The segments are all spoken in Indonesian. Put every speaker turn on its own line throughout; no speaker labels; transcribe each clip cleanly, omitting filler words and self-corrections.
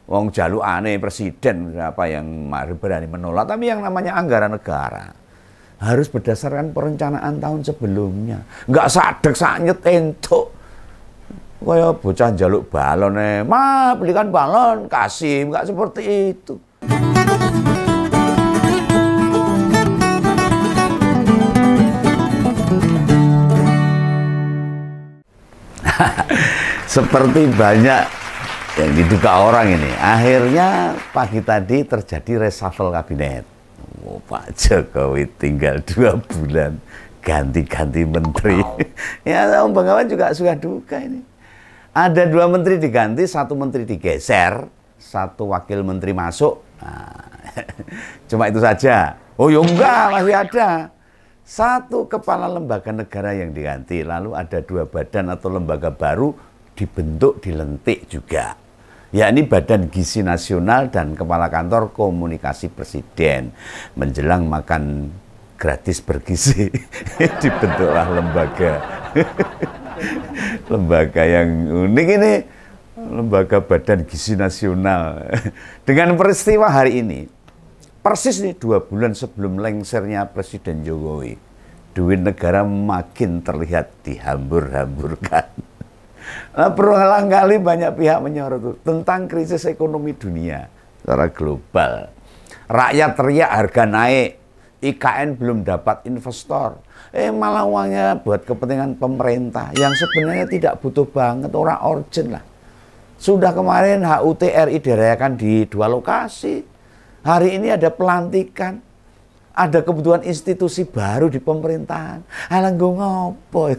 Wong jalukane presiden siapa yang berani menolak, tapi yang namanya anggaran negara harus berdasarkan perencanaan tahun sebelumnya. Enggak sadek sanyet entuk. Kaya bocah jaluk balon belikan balon, kasih, enggak seperti itu. Seperti banyak yang diduga orang ini, akhirnya pagi tadi terjadi reshuffle kabinet. Oh, Pak Jokowi tinggal 2 bulan ganti-ganti menteri. Ya, Om Bengawan juga suka duka ini. Ada 2 menteri diganti, 1 menteri digeser, 1 wakil menteri masuk. Nah, cuma itu saja. Oh ya enggak, masih ada. 1 kepala lembaga negara yang diganti, lalu ada 2 badan atau lembaga baru dibentuk, dilentik juga. Yakni Badan Gizi Nasional dan Kepala Kantor Komunikasi Presiden. Menjelang makan gratis bergizi, dibentuklah lembaga. Lembaga yang unik ini, Lembaga Badan Gizi Nasional. Dengan peristiwa hari ini, persis nih 2 bulan sebelum lengsernya Presiden Jokowi, duit negara makin terlihat dihambur-hamburkan. Nah, berulang kali banyak pihak menyorot tentang krisis ekonomi dunia secara global. Rakyat teriak harga naik, IKN belum dapat investor. Malah uangnya buat kepentingan pemerintah yang sebenarnya tidak butuh banget, orang urgent lah. Sudah kemarin HUT RI dirayakan di 2 lokasi. Hari ini ada pelantikan, ada kebutuhan institusi baru di pemerintahan. Alah ngopo.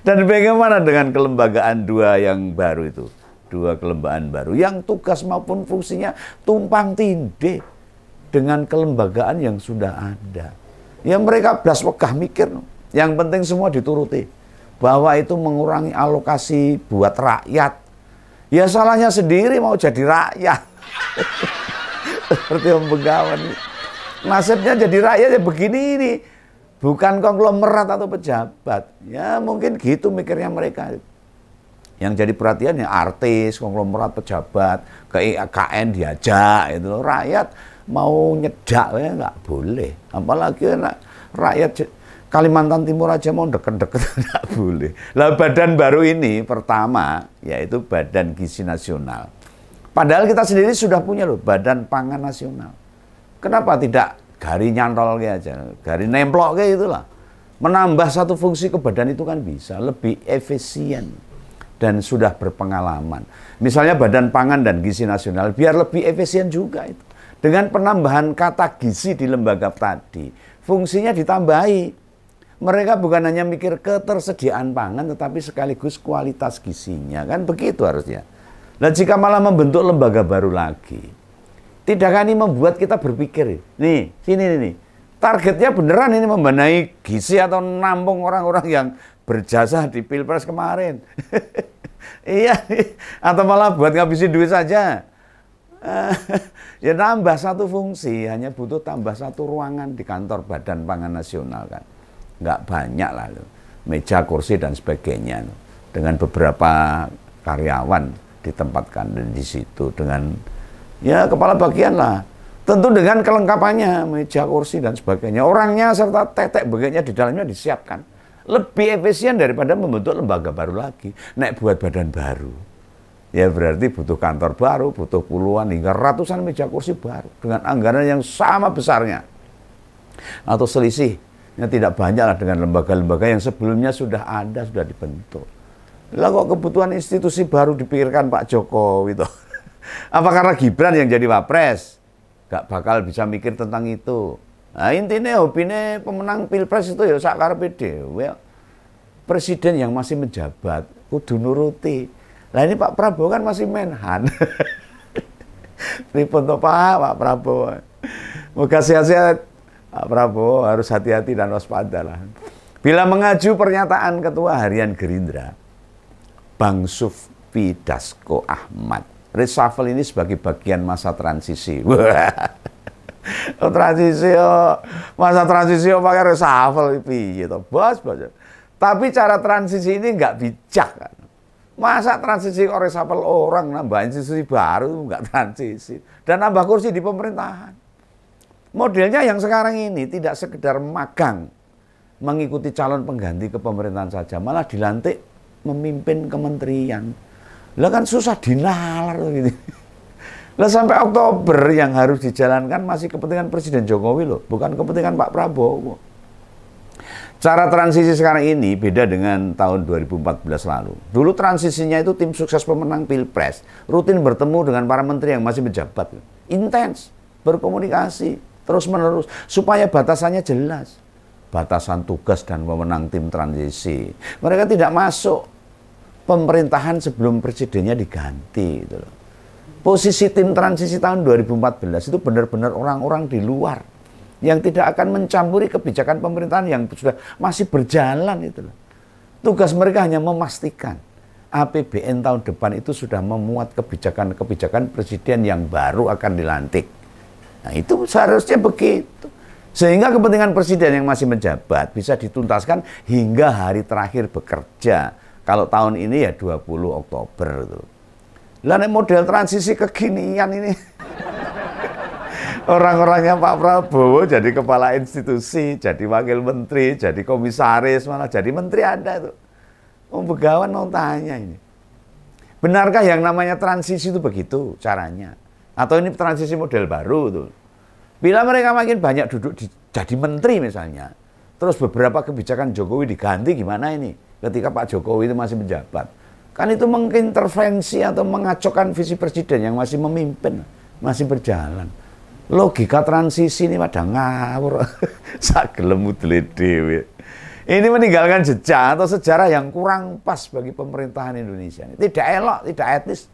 Dan bagaimana dengan kelembagaan 2 yang baru itu? 2 kelembagaan baru yang tugas maupun fungsinya tumpang tindih dengan kelembagaan yang sudah ada. Ya mereka belas wegah mikir, yang penting semua dituruti. Bahwa itu mengurangi alokasi buat rakyat. Ya salahnya sendiri mau jadi rakyat. Seperti Om Bengawan. Nasibnya jadi rakyat ya begini ini. Bukan konglomerat atau pejabat. Ya mungkin gitu mikirnya mereka. Yang jadi perhatian ya artis, konglomerat, pejabat, ke IKN diajak itu. Rakyat mau nyedak ya nggak boleh. Apalagi rakyat Kalimantan Timur aja mau deket-deket nggak boleh. Lah badan baru ini pertama yaitu Badan Gizi Nasional. Padahal kita sendiri sudah punya loh Badan Pangan Nasional. Kenapa tidak gari nyantol aja, gari nemplok kayak itulah. Menambah 1 fungsi ke badan itu kan bisa lebih efisien dan sudah berpengalaman. Misalnya Badan Pangan dan Gizi Nasional biar lebih efisien juga itu. Dengan penambahan kata gizi di lembaga tadi, fungsinya ditambahi. Mereka bukan hanya mikir ketersediaan pangan tetapi sekaligus kualitas gizinya, kan begitu harusnya. Nah, jika malah membentuk lembaga baru lagi, tidakkah ini membuat kita berpikir, nih, sini nih, targetnya beneran ini membenahi gizi atau nampung orang-orang yang berjasa di Pilpres kemarin? Iya, atau malah buat ngabisin duit saja? Ya nambah 1 fungsi, hanya butuh tambah 1 ruangan di kantor Badan Pangan Nasional kan. Nggak banyak lah, meja, kursi, dan sebagainya. Dengan beberapa karyawan ditempatkan di situ dengan ya kepala bagian lah. Tentu dengan kelengkapannya, meja, kursi, dan sebagainya. Orangnya serta tetek bagiannya di dalamnya disiapkan. Lebih efisien daripada membentuk lembaga baru lagi. Nek buat badan baru. Ya berarti butuh kantor baru, butuh puluhan hingga ratusan meja kursi baru. Dengan anggaran yang sama besarnya. Atau selisihnya tidak banyak lah dengan lembaga-lembaga yang sebelumnya sudah ada, sudah dibentuk. Lah kok kebutuhan institusi baru dipikirkan Pak Jokowi toh? Apa karena Gibran yang jadi wapres? Gak bakal bisa mikir tentang itu. Nah intinya hobine pemenang Pilpres itu ya sakarepe dhewe. Presiden yang masih menjabat kudu nuruti. Lah ini Pak Prabowo kan masih menhan. Pripun to Pak Prabowo. Moga sehat-sehat Pak Prabowo, harus hati-hati dan waspada lah. Bila mengacu pernyataan Ketua Harian Gerindra, Bang Sufmi Dasko Ahmad, reshuffle ini sebagai bagian masa transisi. Transisi masa transisi pakai reshuffle piye to, Bos. Tapi cara transisi ini nggak bijak kan. Masa transisi kok resapel orang, nambah institusi baru, nggak transisi. Dan nambah kursi di pemerintahan. Modelnya yang sekarang ini tidak sekedar magang, mengikuti calon pengganti ke pemerintahan saja, malah dilantik memimpin kementerian. Lah kan susah dinalar gitu. Lah sampai Oktober yang harus dijalankan masih kepentingan Presiden Jokowi loh, bukan kepentingan Pak Prabowo. Cara transisi sekarang ini beda dengan tahun 2014 lalu. Dulu transisinya itu tim sukses pemenang Pilpres, rutin bertemu dengan para menteri yang masih menjabat. Intens, berkomunikasi, terus-menerus, supaya batasannya jelas. Batasan tugas dan pemenang tim transisi. Mereka tidak masuk pemerintahan sebelum presidennya diganti. Gitu loh. Posisi tim transisi tahun 2014 itu benar-benar orang-orang di luar yang tidak akan mencampuri kebijakan pemerintahan yang sudah masih berjalan itu loh. Tugas mereka hanya memastikan APBN tahun depan itu sudah memuat kebijakan-kebijakan presiden yang baru akan dilantik. Nah, itu seharusnya begitu. Sehingga kepentingan presiden yang masih menjabat bisa dituntaskan hingga hari terakhir bekerja. Kalau tahun ini ya 20 Oktober itu. Lah model transisi kekinian ini. Orang-orangnya Pak Prabowo jadi kepala institusi, jadi wakil menteri, jadi komisaris, malah jadi menteri ada itu. Begawan mau tanya ini. Benarkah yang namanya transisi itu begitu caranya? Atau ini transisi model baru tuh? Bila mereka makin banyak duduk jadi menteri misalnya, terus beberapa kebijakan Jokowi diganti gimana ini? Ketika Pak Jokowi itu masih menjabat. Kan itu mengintervensi atau mengacaukan visi presiden yang masih memimpin, masih berjalan. Logika transisi ini pada ngawur. Sagelem mudele dhewe. Ini meninggalkan jejak atau sejarah yang kurang pas bagi pemerintahan Indonesia. Tidak elok, tidak etis.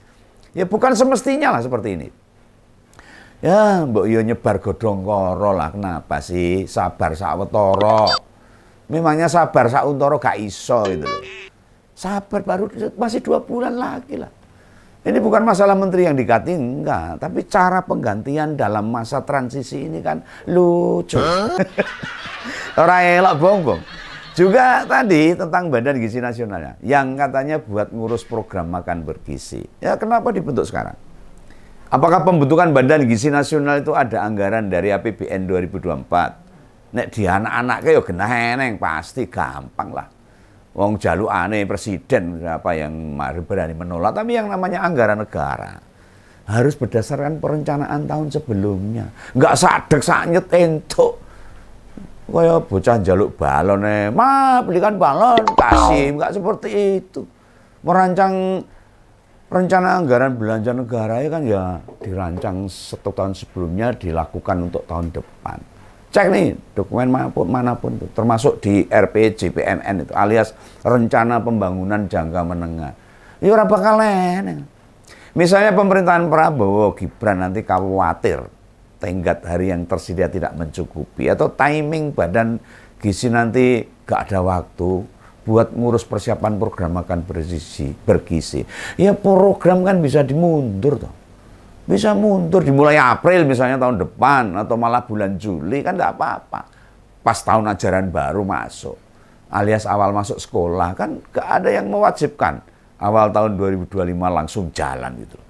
Ya bukan semestinya lah seperti ini. Ya, mbok yo nyebar godhong karo lah, kenapa sih? Sabar sawetara. Memangnya sabar sauntara gak iso gitu loh. Sabar baru masih 2 bulan lagi lah. Ini bukan masalah menteri yang diganti, enggak. Tapi cara penggantian dalam masa transisi ini kan lucu. Orang elok bongbong. Juga tadi tentang Badan Gizi Nasionalnya. Yang katanya buat ngurus program makan bergizi. Ya kenapa dibentuk sekarang? Apakah pembentukan Badan Gizi Nasional itu ada anggaran dari APBN 2024? Nek di anak-anaknya ya genah eneng, pasti gampang lah. Wong jaluk aneh presiden siapa yang berani menolak, tapi yang namanya anggaran negara harus berdasarkan perencanaan tahun sebelumnya. Enggak sadek sanyet entuk. Kaya bocah jaluk balon belikan balon, kasih, enggak seperti itu. Merancang rencana anggaran belanja negara ya kan ya dirancang 1 tahun sebelumnya, dilakukan untuk tahun depan. Cek nih dokumen manapun tuh, termasuk di RPJPMN itu alias rencana pembangunan jangka menengah. Ya ora bakal eneng. Misalnya pemerintahan Prabowo Gibran nanti khawatir tenggat hari yang tersedia tidak mencukupi atau timing Badan Gizi nanti gak ada waktu buat ngurus persiapan program makan bergizi. Ya program kan bisa dimundur toh. Bisa mundur dimulai April misalnya tahun depan atau malah bulan Juli kan enggak apa-apa. Pas tahun ajaran baru masuk alias awal masuk sekolah kan enggak ada yang mewajibkan awal tahun 2025 langsung jalan gitu.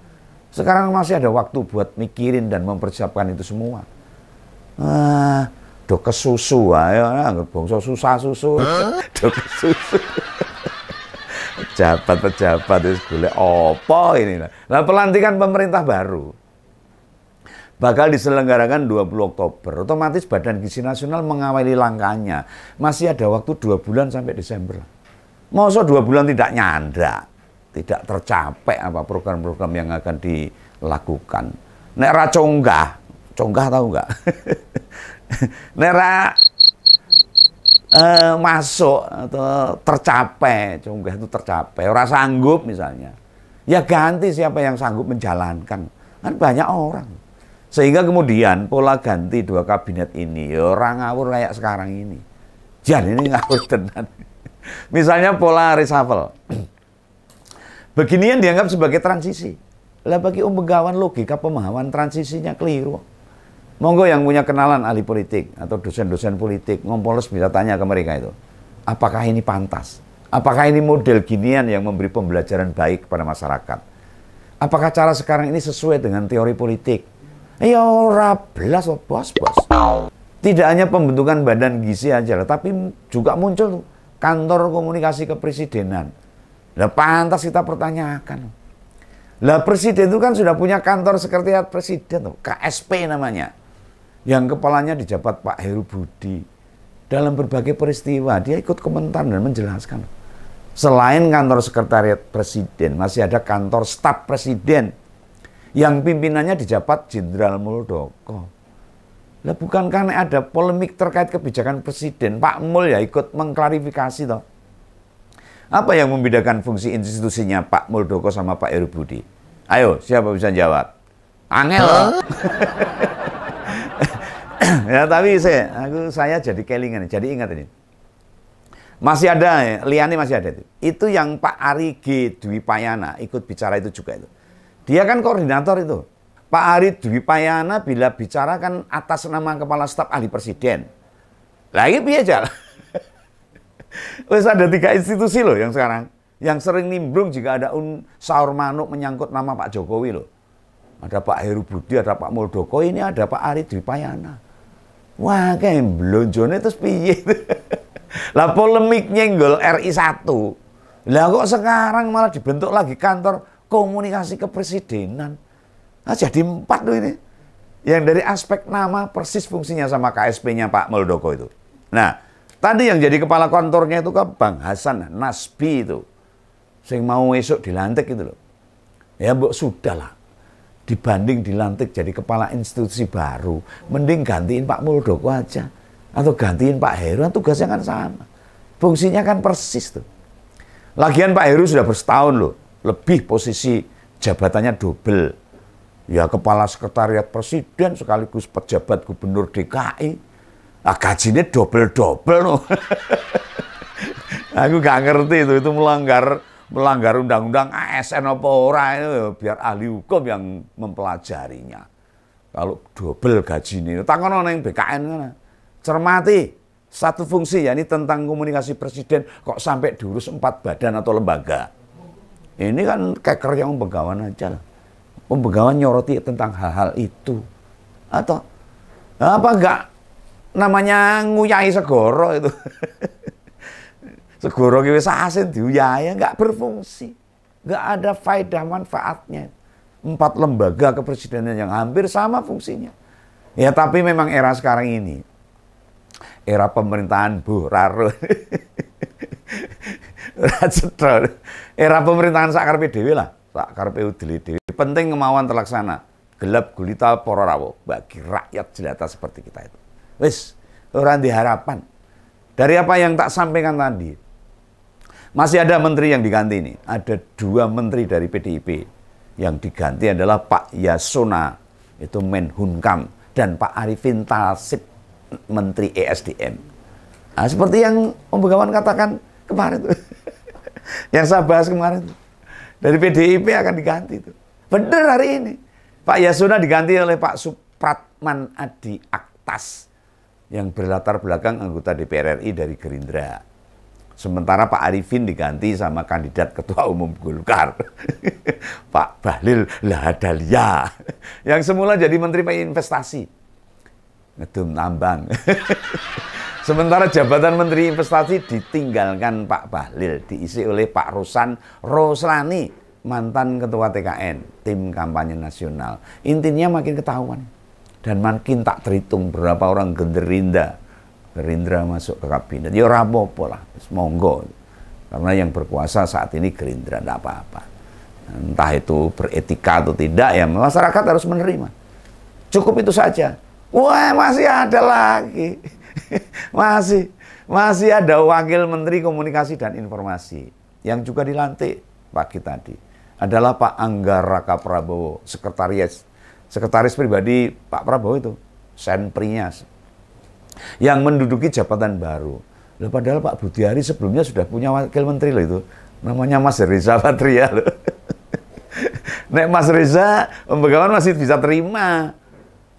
Sekarang masih ada waktu buat mikirin dan mempersiapkan itu semua. Do kesusu ayo bangsa susah susu. Do kesusu. Pejabat itu golek apa ini lah. Nah, pelantikan pemerintah baru bakal diselenggarakan 20 Oktober. Otomatis Badan Gizi Nasional mengawali langkahnya. Masih ada waktu 2 bulan sampai Desember. Masa 2 bulan tidak nyanda, tidak tercapai apa program-program yang akan dilakukan. Nek ra conggah tahu enggak? Nek ra masuk atau tercapai, conggah itu tercapai, orang sanggup misalnya, ya ganti siapa yang sanggup menjalankan, kan banyak orang. Sehingga kemudian pola ganti 2 kabinet ini, ya orang ngawur kayak sekarang ini. Jangan ini ngawur tenan. Misalnya pola reshuffle. Beginian dianggap sebagai transisi. Lah bagi Begawan logika pemahaman transisinya keliru. Monggo yang punya kenalan ahli politik atau dosen-dosen politik, ngompoles bisa tanya ke mereka itu. Apakah ini pantas? Apakah ini model ginian yang memberi pembelajaran baik kepada masyarakat? Apakah cara sekarang ini sesuai dengan teori politik? Ya ora belas bos. Tidak hanya pembentukan badan gizi aja, tapi juga muncul kantor komunikasi kepresidenan. Lah pantas kita pertanyakan. Lah presiden itu kan sudah punya kantor sekretariat presiden tuh, KSP namanya. Yang kepalanya dijabat Pak Heru Budi. Dalam berbagai peristiwa dia ikut komentar dan menjelaskan. Selain kantor sekretariat presiden, masih ada kantor staf presiden yang pimpinannya dijabat Jenderal Muldoko. Lah bukan karena ada polemik terkait kebijakan presiden, Pak Mul ya ikut mengklarifikasi toh. Apa yang membedakan fungsi institusinya Pak Muldoko sama Pak Heru Budi? Ayo, siapa bisa jawab? Angel. Ya tapi saya jadi kelingan, jadi ingat ini. Masih ada, liane masih ada itu. Itu yang Pak Ari G. Dwi Payana ikut bicara itu juga itu. Dia kan koordinator itu. Pak Ari Dwi Payana bila bicara kan atas nama Kepala Staf Ahli Presiden. Lagi piye aja. Wes ada 3 institusi loh yang sekarang. Yang sering nimbrung jika ada sahur manuk menyangkut nama Pak Jokowi loh. Ada Pak Heru Budi, ada Pak Muldoko, ini ada Pak Ari Dwi Payana. Wah, kayak blonjone terus piye. Lah polemik nyenggol RI 1. Lah kok sekarang malah dibentuk lagi kantor komunikasi kepresidenan. Nah, jadi 4 tuh ini. Yang dari aspek nama persis fungsinya sama KSP-nya Pak Muldoko itu. Nah, tadi yang jadi kepala kantornya itu kan Bang Hasan Nasbi itu. Yang mau esok dilantik itu loh. Ya mbok sudahlah. Dibanding dilantik jadi kepala institusi baru, mending gantiin Pak Muldoko aja. Atau gantiin Pak Heru, tugasnya kan sama. Fungsinya kan persis tuh. Lagian Pak Heru sudah bersetahun loh. Lebih posisi jabatannya double. Ya kepala sekretariat presiden sekaligus pejabat gubernur DKI. Nah, gajinya double-double loh. Aku gak ngerti itu melanggar undang-undang ASN apa ora itu biar ahli hukum yang mempelajarinya. Kalau double gajinya, takono nang BKN kan. Cermati satu fungsi yakni tentang komunikasi presiden kok sampai diurus 4 badan atau lembaga. Ini kan keker yang pembegawan aja lah. Pembegawan nyoroti tentang hal-hal itu. Atau apa enggak namanya nguyai segoro itu. Segoro ki wis asin diuyahi enggak berfungsi. Enggak ada faedah manfaatnya. 4 lembaga kepresidenan yang hampir sama fungsinya. Ya tapi memang era sekarang ini era pemerintahan Bu Raro. Era pemerintahan sakarpe dhewe lah, sakarpe udele dhewe. Penting kemauan terlaksana. Gelap gulita para rawuh bagi rakyat jelata seperti kita itu. Wis, ora harapan. Dari apa yang tak sampaikan tadi. Masih ada menteri yang diganti ini. Ada 2 menteri dari PDIP. Yang diganti adalah Pak Yasona, itu Menhunkam, dan Pak Arifin Tasib, Menteri ESDM. Nah, seperti yang Om Begawan katakan kemarin tuh. Yang saya bahas kemarin tuh. Dari PDIP akan diganti tuh. Bener hari ini. Pak Yasona diganti oleh Pak Supratman Adi Aktas yang berlatar belakang anggota DPR RI dari Gerindra. Sementara Pak Arifin diganti sama kandidat Ketua Umum Golkar. Pak Bahlil Lahadalia yang semula jadi Menteri Investasi. Ngedum tambang. Sementara jabatan Menteri Investasi ditinggalkan Pak Bahlil, diisi oleh Pak Rosan Roslani, mantan Ketua TKN, Tim Kampanye Nasional. Intinya makin ketahuan dan makin tak terhitung berapa orang Gerindra masuk ke kabinet. Ya rapopo lah, monggo. Karena yang berkuasa saat ini Gerindra, tidak apa-apa. Entah itu beretika atau tidak, ya masyarakat harus menerima. Cukup itu saja. Wah, masih ada lagi. Masih ada Wakil Menteri Komunikasi dan Informasi yang juga dilantik pagi tadi. Adalah Pak Anggar Raka Prabowo, sekretaris pribadi Pak Prabowo itu, Senprinya, yang menduduki jabatan baru. Loh, padahal Pak Budiari sebelumnya sudah punya wakil menteri loh itu. Namanya Mas Reza Patria loh. Nek Mas Reza, Om Begawan masih bisa terima.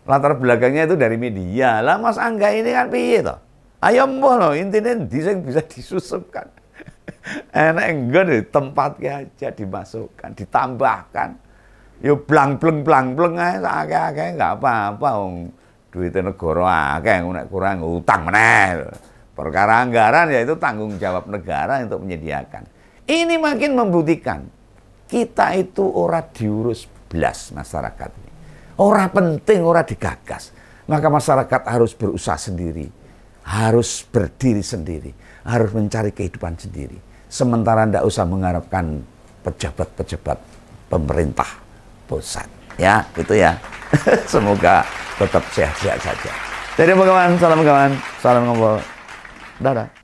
Latar belakangnya itu dari media. Lah Mas Angga ini kan piye toh? Ayo mbok loh, intinya bisa disusupkan. Enak enggak deh, tempatnya aja dimasukkan, ditambahkan. Yo blang-bleng ae akeh-akeh enggak apa-apa wong duitnya negara akeh nek kurang utang meneh. Perkara anggaran ya itu tanggung jawab negara untuk menyediakan. Ini makin membuktikan kita itu ora diurus blas masyarakat ini. Ora penting, ora digagas. Maka masyarakat harus berusaha sendiri, harus berdiri sendiri, harus mencari kehidupan sendiri. Sementara ndak usah mengharapkan pejabat-pejabat pemerintah pusat. Ya, gitu ya. Semoga tetap sehat-sehat saja. Jadi kawan, salam ngobrol. Dadah.